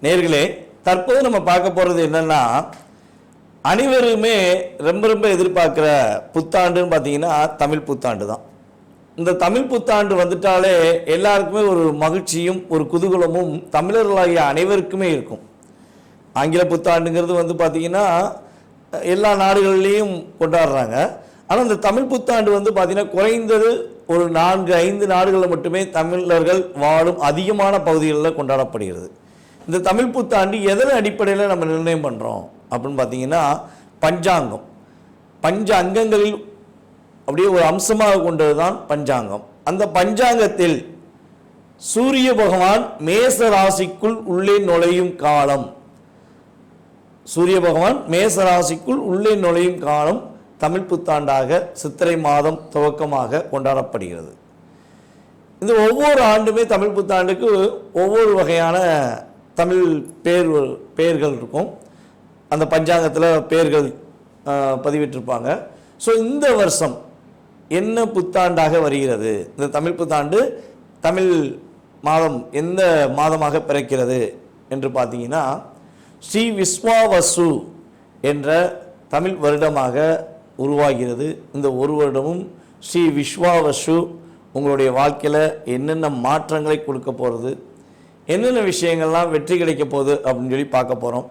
நேர்களே, தற்போது நம்ம பார்க்க போகிறது என்னன்னா, அனைவருமே ரொம்ப ரொம்ப எதிர்பார்க்குற புத்தாண்டுன்னு பார்த்தீங்கன்னா தமிழ் புத்தாண்டு தான். இந்த தமிழ் புத்தாண்டு வந்துட்டாலே எல்லாருக்குமே ஒரு மகிழ்ச்சியும் ஒரு குதூகலமும் தமிழர்களாகிய அனைவருக்குமே இருக்கும். ஆங்கில புத்தாண்டுங்கிறது வந்து பார்த்தீங்கன்னா எல்லா நாடுகள்லேயும் கொண்டாடுறாங்க. ஆனால் இந்த தமிழ் புத்தாண்டு வந்து பார்த்தீங்கன்னா குறைந்தது ஒரு 4-5 நாடுகளில் மட்டுமே தமிழர்கள் வாழும் அதிகமான பகுதிகளில் கொண்டாடப்படுகிறது. இந்த தமிழ் புத்தாண்டு எதன் அடிப்படையில் நம்ம நிர்ணயம் பண்ணுறோம் அப்படின்னு பார்த்தீங்கன்னா பஞ்சாங்கம். பஞ்ச அங்கங்களில் அப்படியே ஒரு அம்சமாக கொண்டது தான் பஞ்சாங்கம். அந்த பஞ்சாங்கத்தில் சூரிய பகவான் மேச ராசிக்குள் உள்ளே நுழையும் காலம், சூரிய பகவான் மேச ராசிக்குள் உள்ளே நுழையும் காலம் தமிழ் புத்தாண்டாக சித்திரை மாதம் துவக்கமாக கொண்டாடப்படுகிறது. இந்த ஒவ்வொரு ஆண்டுமே தமிழ் புத்தாண்டுக்கு ஒவ்வொரு வகையான தமிழ் பெயர்கள் இருக்கும். அந்த பஞ்சாங்கத்தில் பெயர்கள் பதிவிட்டிருப்பாங்க. ஸோ இந்த வருஷம் என்ன புத்தாண்டாக வருகிறது, இந்த தமிழ் புத்தாண்டு தமிழ் மாதம் எந்த மாதமாக பிறக்கிறது என்று பார்த்தீங்கன்னா ஸ்ரீ விஸ்வாவசு என்ற தமிழ் வருடமாக உருவாகிறது. இந்த ஒரு வருடமும் ஸ்ரீ விஸ்வாவசு உங்களுடைய வாழ்க்கையில் என்னென்ன மாற்றங்களை கொடுக்க போகிறது, என்னென்ன விஷயங்கள்லாம் வெற்றி கிடைக்க போகுது அப்படின்னு சொல்லி பார்க்க போகிறோம்.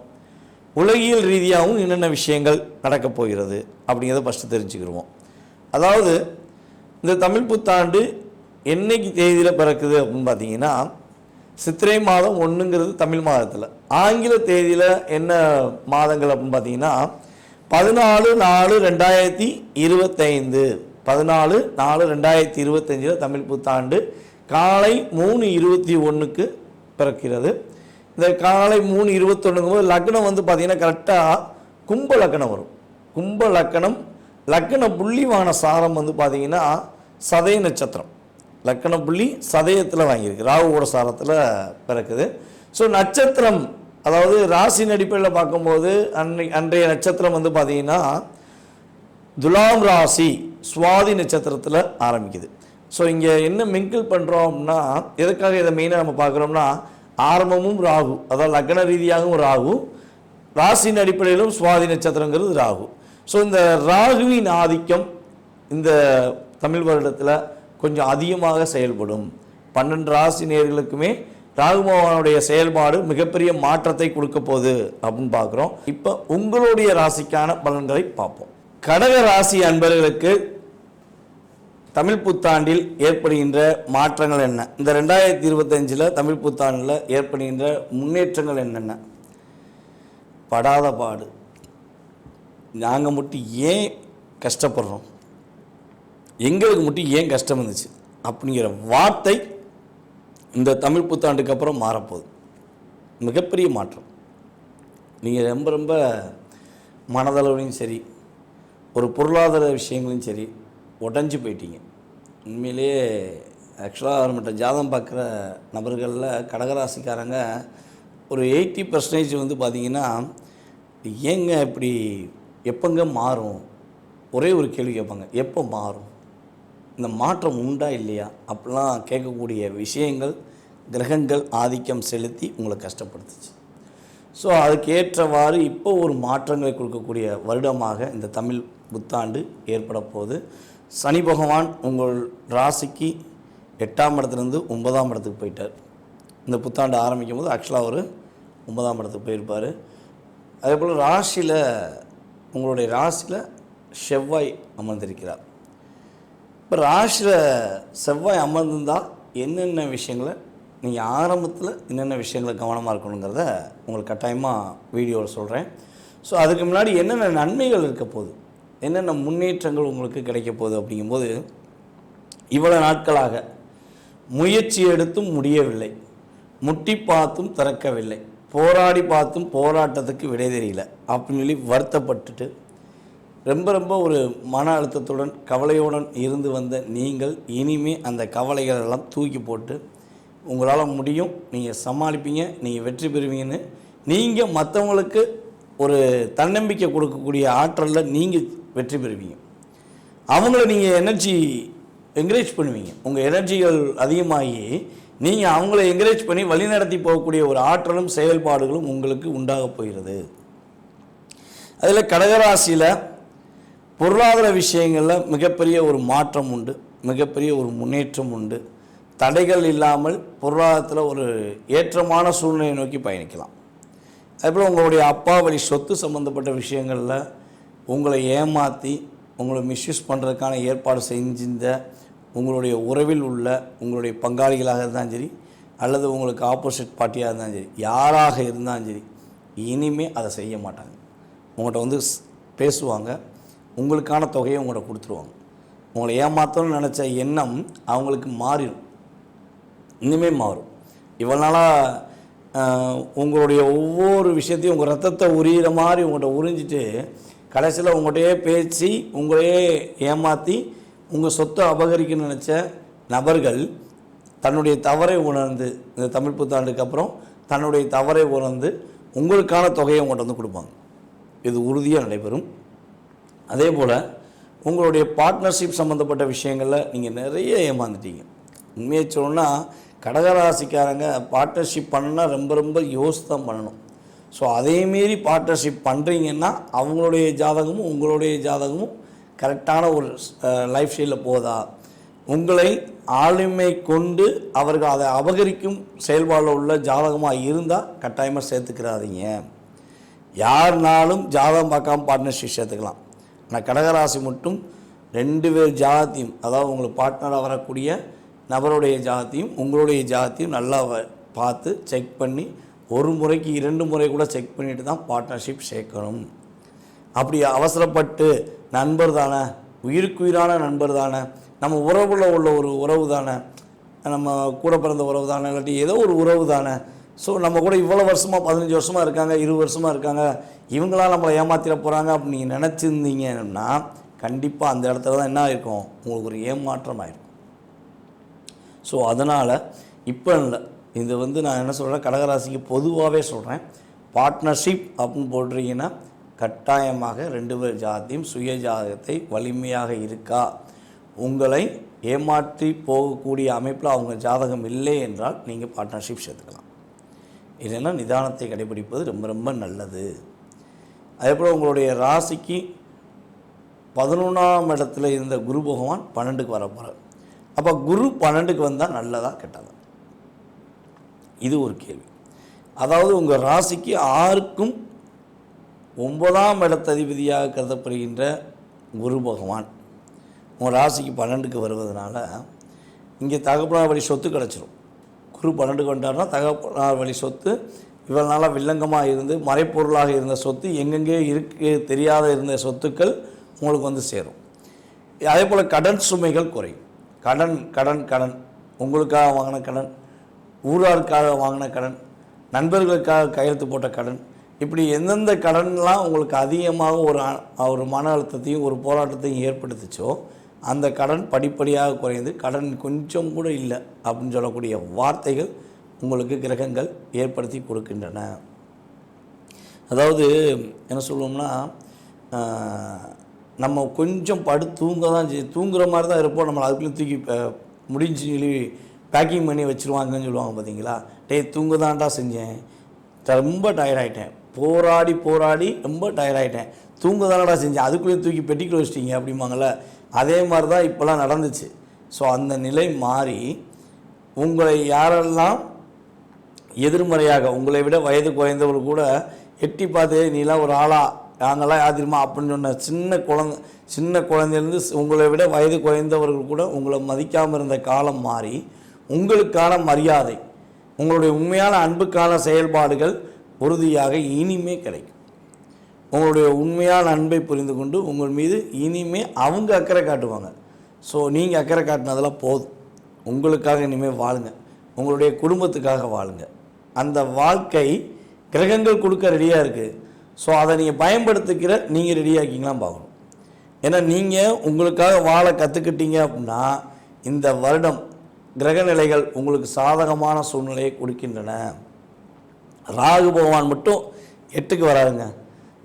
உலகியல் ரீதியாகவும் என்னென்ன விஷயங்கள் நடக்கப் போகிறது அப்படிங்கிறத ஃபஸ்ட்டு தெரிஞ்சுக்கிடுவோம். அதாவது இந்த தமிழ் புத்தாண்டு என்னைக்கு தேதியில் பிறக்குது அப்படின்னு பார்த்தீங்கன்னா சித்திரை மாதம் 1ங்கிறது தமிழ் மாதத்தில். ஆங்கில தேதியில் என்ன மாதங்கள் அப்படின்னு பார்த்தீங்கன்னா 14/4/2025 14/4/2025 தமிழ் புத்தாண்டு காலை 3:21 பிறக்கிறது. இந்த காலை 3:21 லக்னம் வந்து பார்த்திங்கன்னா கரெக்டாக கும்ப லக்னம் வரும். கும்ப லக்னம் லக்ன புள்ளிவான சாரம் வந்து பார்த்திங்கன்னா சதய நட்சத்திரம். லக்ன புள்ளி சதயத்தில் வாங்கியிருக்கு, ராகுவோட சாரத்தில் பிறக்குது. ஸோ நட்சத்திரம், அதாவது ராசியின் அடிப்படையில் பார்க்கும்போது அன்றைய நட்சத்திரம் வந்து பார்த்திங்கன்னா துலாம் ராசி சுவாதி நட்சத்திரத்தில் ஆரம்பிக்குது. ஸோ இங்கே என்ன மிங்கிள் பண்ணுறோம் அப்படின்னா, எதுக்காக இதை மெயினாக நம்ம பார்க்குறோம்னா ஆரம்பமும் ராகு, அதாவது லக்ன ரீதியாகவும் ராகு, ராசியின் அடிப்படையிலும் சுவாதி நட்சத்திரங்கிறது ராகு. ஸோ இந்த ராகுவின் ஆதிக்கம் இந்த தமிழ் வருடத்தில் கொஞ்சம் அதிகமாக செயல்படும். 12 ராசி நேயர்களுக்குமே ராகு பகவானுடைய செயல்பாடு மிகப்பெரிய மாற்றத்தை கொடுக்க போகுது அப்படின்னு பார்க்குறோம். இப்போ உங்களுடைய ராசிக்கான பலன்களை பார்ப்போம். கடக ராசி அன்பர்களுக்கு தமிழ் புத்தாண்டில் ஏற்படுகின்ற மாற்றங்கள் என்ன, இந்த 2025 தமிழ் புத்தாண்டில் ஏற்படுகின்ற முன்னேற்றங்கள் என்னென்ன? படாத பாடு, நாங்கள் மட்டும் ஏன் கஷ்டப்படுறோம், எங்களுக்கு மட்டும் ஏன் கஷ்டம் இருந்துச்சு அப்படிங்கிற வார்த்தை இந்த தமிழ் புத்தாண்டுக்கு அப்புறம் மாறப்போகுது. மிகப்பெரிய மாற்றம். நீங்கள் ரொம்ப ரொம்ப மனதளவுலையும் சரி, ஒரு பொருளாதார விஷயங்களையும் சரி உடஞ்சி போயிட்டீங்க. உண்மையிலேயே ஆக்சுவலாக நம்மகிட்ட ஜாதகம் பார்க்குற நபர்களில் கடகராசிக்காரங்க ஒரு 80% வந்து பார்த்திங்கன்னா ஏங்க இப்படி எப்போங்க மாறும், ஒரே ஒரு கேள்வி கேட்பாங்க, எப்போ மாறும், இந்த மாற்றம் உண்டா இல்லையா அப்படிலாம் கேட்கக்கூடிய விஷயங்கள் கிரகங்கள் ஆதிக்கம் செலுத்தி உங்களை கஷ்டப்படுத்துச்சு. ஸோ அதுக்கேற்றவாறு இப்போ ஒரு மாற்றங்களை கொடுக்கக்கூடிய வருடமாக இந்த தமிழ் புத்தாண்டு ஏற்பட போகுது. சனி பகவான் உங்கள் ராசிக்கு 8ஆம் இடத்துலேருந்து 9ஆம் இடத்துக்கு போயிட்டார். இந்த புத்தாண்டு ஆரம்பிக்கும் போது ஆக்சுவலாக ஒரு 9ஆம் இடத்துக்கு போயிருப்பார். அதே போல் ராசியில் உங்களுடைய ராசியில் செவ்வாய் அமர்ந்திருக்கிறார். இப்போ ராசியில் செவ்வாய் அமர்ந்திருந்தால் என்னென்ன விஷயங்களை நீங்கள் ஆரம்பத்தில் என்னென்ன விஷயங்களை கவனமாக இருக்கணுங்கிறத உங்களுக்கு கட்டாயமாக வீடியோவில் சொல்கிறேன். ஸோ அதுக்கு முன்னாடி என்னென்ன நன்மைகள் இருக்க போகுது, என்னென்ன முன்னேற்றங்கள் உங்களுக்கு கிடைக்க போகுது அப்படிங்கும்போது, இவ்வளோ நாட்களாக முயற்சி எடுத்தும் முடியவில்லை, முட்டி பார்த்தும் திறக்கவில்லை, போராடி பார்த்தும் போராட்டத்துக்கு விடை தெரியல அப்படின்னு சொல்லி வருத்தப்பட்டுட்டு ரொம்ப ரொம்ப ஒரு மன அழுத்தத்துடன் கவலையுடன் இருந்து வந்த நீங்கள் இனிமே அந்த கவலைகள் எல்லாம் தூக்கி போட்டு உங்களால் முடியும், நீங்கள் சமாளிப்பீங்க, நீங்கள் வெற்றி பெறுவீங்கன்னு நீங்கள் மற்றவங்களுக்கு ஒரு தன்னம்பிக்கை கொடுக்கக்கூடிய ஆற்றலில் நீங்கள் வெற்றி பெறுவீங்க. அவங்கள நீங்கள் எனர்ஜி என்கரேஜ் பண்ணுவீங்க. உங்கள் எனர்ஜிகள் அதிகமாகி நீங்கள் அவங்கள என்கரேஜ் பண்ணி வழிநடத்தி போகக்கூடிய ஒரு ஆற்றலும் செயல்பாடுகளும் உங்களுக்கு உண்டாக போகிறது. அதில் கடகராசியில் பொருளாதார விஷயங்களில் மிகப்பெரிய ஒரு மாற்றம் உண்டு, மிகப்பெரிய ஒரு முன்னேற்றம் உண்டு. தடைகள் இல்லாமல் பொருளாதாரத்தில் ஒரு ஏற்றமான சூழ்நிலையை நோக்கி பயணிக்கலாம். அதுபோல் உங்களுடைய அப்பா வழி சொத்து சம்மந்தப்பட்ட விஷயங்களில் உங்களை ஏமாற்றி உங்களை மிஸ்யூஸ் பண்ணுறதுக்கான ஏற்பாடு செஞ்சிருந்த உங்களுடைய உறவில் உள்ள உங்களுடைய பங்காளிகளாக இருந்தாலும் சரி, அல்லது உங்களுக்கு ஆப்போசிட் பார்ட்டியாக இருந்தாலும் சரி, யாராக இருந்தாலும் சரி, இனிமேல் அதை செய்ய மாட்டாங்க. உங்கள்கிட்ட வந்து பேசுவாங்க, உங்களுக்கான தொகையை உங்கள்கிட்ட கொடுத்துருவாங்க. உங்களை ஏமாற்றணும்னு நினச்ச எண்ணம் அவங்களுக்கு மாறிடும், இனிமேல் மாறும். இவ்வளோ நாளாக உங்களுடைய ஒவ்வொரு விஷயத்தையும் உங்கள் ரத்தத்தை உரிகிற மாதிரி உங்கள்கிட்ட உறிஞ்சிட்டு கடைசியில் உங்கள்கிட்டயே பேசி உங்களையே ஏமாற்றி உங்கள் சொத்தை அபகரிக்கணும்னு நினச்ச நபர்கள் தன்னுடைய தவறை உணர்ந்து, இந்த தமிழ் புத்தாண்டுக்கு அப்புறம் தன்னுடைய தவறை உணர்ந்து உங்களுக்கான தொகையை உங்கள்கிட்ட வந்து கொடுப்பாங்க. இது உறுதியாக நடைபெறும். அதே போல் உங்களுடைய பார்ட்னர்ஷிப் சம்மந்தப்பட்ட விஷயங்களில் நீங்கள் நிறைய ஏமாந்துட்டீங்க. உண்மையை சொல்லணும்னா கடகராசிக்காரங்க பார்ட்னர்ஷிப் பண்ணணுன்னா ரொம்ப ரொம்ப யோசித்து பண்ணணும். ஸோ அதேமாரி பார்ட்னர்ஷிப் பண்ணுறீங்கன்னா அவங்களுடைய ஜாதகமும் உங்களுடைய ஜாதகமும் கரெக்டான ஒரு லைஃப் ஸ்டைலில் போதா, உங்களை ஆளுமை கொண்டு அவர்கள் அதை அபகரிக்கும் செயல்பாடில் உள்ள ஜாதகமாக இருந்தால் கட்டாயமாக சேர்த்துக்கிறாதீங்க. யாருனாலும் ஜாதகம் பார்க்காம பார்ட்னர்ஷிப் சேர்த்துக்கலாம். ஆனால் கடகராசி மட்டும் 2 பேர் ஜாதத்தையும், அதாவது உங்களுக்கு பார்ட்னராக வரக்கூடிய நபருடைய ஜாதத்தையும் உங்களுடைய ஜாதத்தையும் நல்லா பார்த்து செக் பண்ணி, ஒரு முறைக்கு 2 முறை கூட செக் பண்ணிட்டு தான் பார்ட்னர்ஷிப் சேர்க்கணும். அப்படி அவசரப்பட்டு நண்பர் தானே, உயிருக்கு உயிரான நண்பர் தானே, நம்ம உறவுல உள்ள ஒரு உறவு தானே, நம்ம கூட பிறந்த உறவு தானே, இல்லாட்டி ஏதோ ஒரு உறவு தானே, ஸோ நம்ம கூட இவ்வளோ வருஷமாக 15 வருஷமாக இருக்காங்க, 20 வருஷமாக இருக்காங்க, இவங்களாம் நம்மளை ஏமாற்றிட போகிறாங்க அப்படின்னு நீங்கள் நினச்சிருந்தீங்கன்னா கண்டிப்பாக அந்த இடத்துல தான் என்ன ஆயிருக்கும், உங்களுக்கு ஒரு ஏமாற்றம் ஆயிருக்கும். ஸோ அதனால் இப்போ இல்லை, இது வந்து நான் என்ன சொல்கிறேன், கடகராசிக்கு பொதுவாகவே சொல்கிறேன், பார்ட்னர்ஷிப் அப்படின்னு போடுறீங்கன்னா கட்டாயமாக 2 பேர் ஜாதத்தையும் சுய ஜாதகத்தை வலிமையாக இருக்கா, உங்களை ஏமாற்றி போகக்கூடிய அமைப்பில் அவங்க ஜாதகம் இல்லை என்றால் நீங்கள் பார்ட்னர்ஷிப் சேர்த்துக்கலாம். இல்லைன்னா நிதானத்தை கடைபிடிப்பது ரொம்ப ரொம்ப நல்லது. அதேபோல் உங்களுடைய ராசிக்கு 11ஆம் இடத்துல இருந்த குரு பகவான் 12க்கு வர போகிறார். அப்போ குரு 12க்கு வந்தால் நல்லதா கெட்டதா, இது ஒரு கேள்வி. அதாவது உங்கள் ராசிக்கு 6க்கும் 9ஆம் இடத்ததிபதியாக கருதப்படுகின்ற குரு பகவான் உங்கள் ராசிக்கு 12க்கு வருவதனால இங்கே தகப்பனார் வழி சொத்து கிடச்சிரும். குரு 12க்கு வந்துட்டார்னா தகப்பனார் வழி சொத்து, இவ்வளோ நாளாக வில்லங்கமாக இருந்து மறைப்பொருளாக இருந்த சொத்து, எங்கெங்கே இருக்கு தெரியாத இருந்த சொத்துக்கள் உங்களுக்கு வந்து சேரும். அதே போல் கடன் சுமைகள் குறையும். கடன் கடன் கடன் உங்களுக்காக வாங்கின கடன், ஊராருக்காக வாங்கின கடன், நண்பர்களுக்காக கையெழுத்து போட்ட கடன், இப்படி எந்தெந்த கடன்லாம் உங்களுக்கு அதிகமாக ஒரு மன அழுத்தத்தையும் ஒரு போராட்டத்தையும் ஏற்படுத்துச்சோ அந்த கடன் படிப்படியாக குறைந்து கடன் கொஞ்சம் கூட இல்லை அப்படின்னு சொல்லக்கூடிய வார்த்தைகள் உங்களுக்கு கிரகங்கள் ஏற்படுத்தி கொடுக்கின்றன. அதாவது என்ன சொல்லுவோம்னா, நம்ம கொஞ்சம் தூங்க தான் தூங்குற மாதிரி தான் இருப்போம், நம்மளை அதுக்குள்ளே தூக்கி முடிஞ்சு சொல்லி பேக்கிங் பண்ணி வச்சுருவாங்கன்னு சொல்லுவாங்க பார்த்தீங்களா. தூங்க தான்டா செஞ்சேன், ரொம்ப டயர்டாயிட்டேன், போராடி போராடி ரொம்ப டயர்டாயிட்டேன், தூங்க தானடா செஞ்சேன், அதுக்குள்ளேயே தூக்கி பெட்டிக்குள்ள வச்சிட்டிங்க அப்படிம்பாங்கள்ல, அதே மாதிரி தான் இப்போலாம் நடந்துச்சு. ஸோ அந்த நிலை மாறி உங்களை யாரெல்லாம் எதிர்மறையாக உங்களை விட வயது குறைந்தவர்கள் கூட எட்டி பார்த்து நீலாம் ஒரு ஆளா, நாங்களாம் யாதிருமா அப்படின்னு சொன்ன சின்ன குழந்தையிலேருந்து உங்களை விட வயது குறைந்தவர்கள் கூட உங்களை மதிக்காமல் இருந்த காலம் மாறி உங்களுக்கான மரியாதை, உங்களுடைய உண்மையான அன்புக்கான செயல்பாடுகள் உறுதியாக இனிமே கிடைக்கும். உங்களுடைய உண்மையான அன்பை புரிந்து கொண்டு உங்கள் மீது இனிமே அவங்க அக்கறை காட்டுவாங்க. ஸோ நீங்கள் அக்கறை காட்டினதெல்லாம் போதும், உங்களுக்காக இனிமேல் வாழுங்க, உங்களுடைய குடும்பத்துக்காக வாழுங்க. அந்த வாழ்க்கை கிரகங்கள் கொடுக்க ரெடியாக இருக்குது. ஸோ அதை நீங்கள் பயன்படுத்திக்கிற நீங்கள் ரெடியாக்கிங்களாம் பார்க்கணும். ஏன்னா நீங்கள் உங்களுக்காக வாழ கற்றுக்கிட்டீங்க அப்படின்னா இந்த வருடம் கிரகநிலைகள் உங்களுக்கு சாதகமான சூழ்நிலையை கொடுக்கின்றன. ராகு பகவான் மட்டும் 8க்கு வராதுங்க.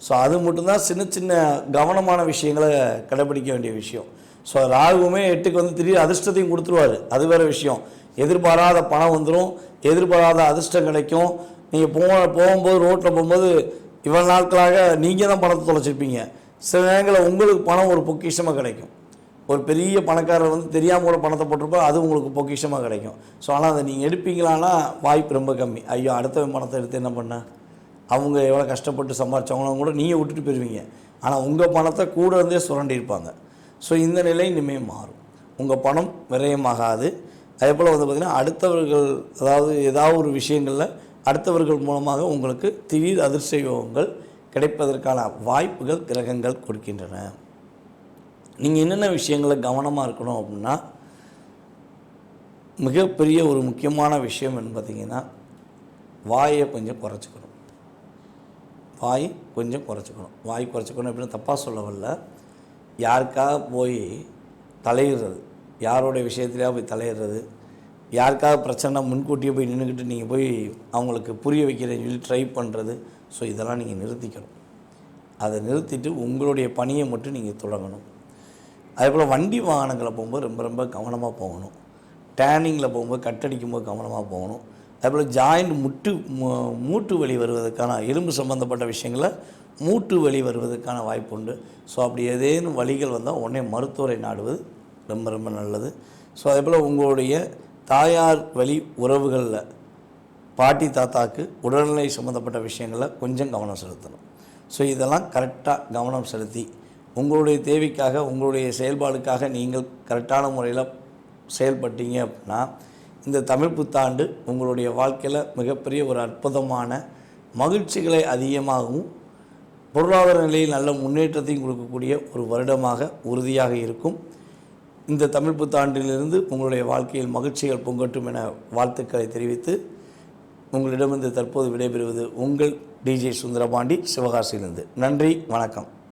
ஸோ அது மட்டும்தான் சின்ன சின்ன கவனமான விஷயங்களை கடைபிடிக்க வேண்டிய விஷயம். ஸோ ராகுவுமே 8க்கு வந்து திடீர் அதிர்ஷ்டத்தையும் கொடுத்துருவார், அது வேறு விஷயம். எதிர்பாராத பணம் வந்துடும், எதிர்பாராத அதிர்ஷ்டம் கிடைக்கும். நீங்கள் போகும்போது ரோட்டில் போகும்போது இவ்வளோ நாட்களாக நீங்கள் தான் பணத்தை தொலைச்சிருப்பீங்க. சில நேரங்களில் உங்களுக்கு பணம் ஒரு பொக்கிஷமாக கிடைக்கும். ஒரு பெரிய பணக்காரர் வந்து தெரியாமல் கூட பணத்தை போட்டிருப்பா, அது உங்களுக்கு பொக்கிஷமாக கிடைக்கும். ஸோ ஆனால் அதை நீங்கள் எடுப்பீங்களான்னா வாய்ப்பு ரொம்ப கம்மி. ஐயோ அடுத்தவன் பணத்தை எடுத்து என்ன பண்ண, அவங்க எவ்வளோ கஷ்டப்பட்டு சம்பாதிச்சவங்களும் கூட நீங்கள் விட்டுட்டு போயிருவீங்க. ஆனால் உங்கள் பணத்தை கூட இருந்தே சுரண்டியிருப்பாங்க. ஸோ இந்த நிலை இனிமேல் மாறும். உங்கள் பணம் விரயமாகாது. அதே போல் வந்து பார்த்திங்கன்னா அடுத்தவர்கள், அதாவது ஏதாவது ஒரு விஷயங்களில் அடுத்தவர்கள் மூலமாக உங்களுக்கு திடீர் அதிர்ஷ்ட யோகங்கள் கிடைப்பதற்கான வாய்ப்புகள் கிரகங்கள் கொடுக்கின்றன. நீங்கள் என்னென்ன விஷயங்களில் கவனமாக இருக்கணும் அப்படின்னா, மிகப்பெரிய ஒரு முக்கியமான விஷயம் என்ன பார்த்திங்கன்னா, வாயை கொஞ்சம் குறைச்சிக்கணும். வாய் கொஞ்சம் குறைச்சிக்கணும். வாய் குறைச்சிக்கணும் அப்படின்னு தப்பாக சொல்ல வரல. யாருக்காக போய் தலையிடுறது, யாரோடைய விஷயத்துலையாக போய் தலையிடுறது, யாருக்காக பிரச்சனை முன்கூட்டியே போய் நின்றுக்கிட்டு நீங்கள் போய் அவங்களுக்கு புரிய வைக்கிறேன்னு சொல்லி ட்ரை பண்ணுறது. ஸோ இதெல்லாம் நீங்கள் நிறுத்திக்கணும். அதை நிறுத்திட்டு உங்களுடைய பணியை மட்டும் நீங்கள் தொடங்கணும். அதேபோல் வண்டி வாகனங்களை போகும்போது ரொம்ப ரொம்ப கவனமாக போகணும். டேனிங்கில் போகும்போது கட்டடிக்கும்போது கவனமாக போகணும். அதேபோல் ஜாயிண்ட் மூட்டு வலி வருவதற்கான, எலும்பு சம்மந்தப்பட்ட விஷயங்களில் மூட்டு வலி வருவதற்கான வாய்ப்பு உண்டு. ஸோ அப்படி ஏதேனும் வலிகள் வந்தால் உடனே மருத்துவரை நாடுவது ரொம்ப ரொம்ப நல்லது. ஸோ அதேபோல் உங்களுடைய தாயார் வழி உறவுகளில் பாட்டி தாத்தாக்கு உடல்நிலை சம்மந்தப்பட்ட விஷயங்களில் கொஞ்சம் கவனம் செலுத்தணும். ஸோ இதெல்லாம் கரெக்டாக கவனம் செலுத்தி உங்களுடைய தேவைக்காக, உங்களுடைய செயல்பாடுக்காக நீங்கள் கரெக்டான முறையில் செயல்பட்டீங்க அப்படின்னா இந்த தமிழ் புத்தாண்டு உங்களுடைய வாழ்க்கையில் மிகப்பெரிய ஒரு அற்புதமான மகிழ்ச்சிகளை அதிகமாகவும் பொருளாதார நிலையில் நல்ல முன்னேற்றத்தையும் கொடுக்கக்கூடிய ஒரு வருடமாக உறுதியாக இருக்கும். இந்த தமிழ் புத்தாண்டிலிருந்து உங்களுடைய வாழ்க்கையில் மகிழ்ச்சிகள் பொங்கட்டும் என வாழ்த்துக்களை தெரிவித்து உங்களிடமிருந்து தற்போது விடைபெறுவது உங்கள் டிஜே சுந்தரபாண்டி, சிவகாசியிலிருந்து. நன்றி, வணக்கம்.